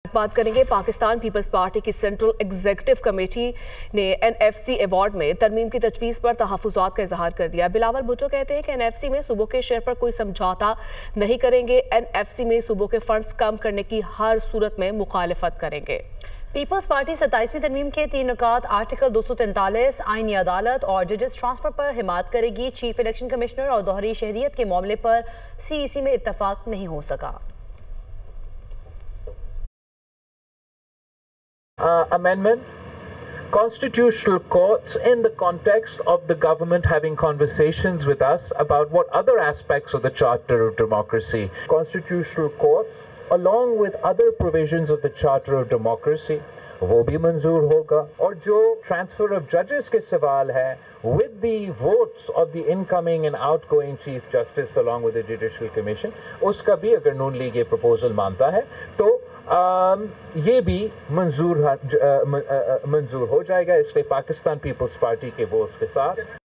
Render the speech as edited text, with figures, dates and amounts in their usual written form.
बात करेंगे। Pakistan peoples party की सेंट्रल एग्जीक्यूटिव कमेटी ने एनएफसी अवार्ड में तरमीम की तजवीज़ पर तहफ़्फ़ुज़ात का इजहार कर दिया। बिलावल भुट्टो कहते हैं कि एनएफसी में सूबों के शेयर पर कोई समझौता नहीं करेंगे। एनएफसी में सूबों के फंड्स कम करने की हर सूरत में मुखालिफत करेंगे। पीपल्स पार्टी 27वीं तरमीम के 3 नुकात आर्टिकल 243 आईनी अदालत और जजेस ट्रांसफर पर हिमायत करेगी। चीफ इलेक्शन कमिश्नर और दोहरी शहरियत के मामले पर सीईसी में इत्तफाक नहीं हो सका। Amendment. Constitutional courts, in the context of the government having conversations with us about what other aspects of the Charter of Democracy, constitutional courts, along with other provisions of the Charter of Democracy, वो भी मंजूर होगा। और जो transfer of judges के सवाल है, with the votes of the incoming and outgoing Chief Justice along with the Judicial Commission, उसका भी अगर नून लीग ये proposal मानता है तो ये भी मंजूर हो जाएगा। इसलिए पाकिस्तान पीपल्स पार्टी के वोट्स के साथ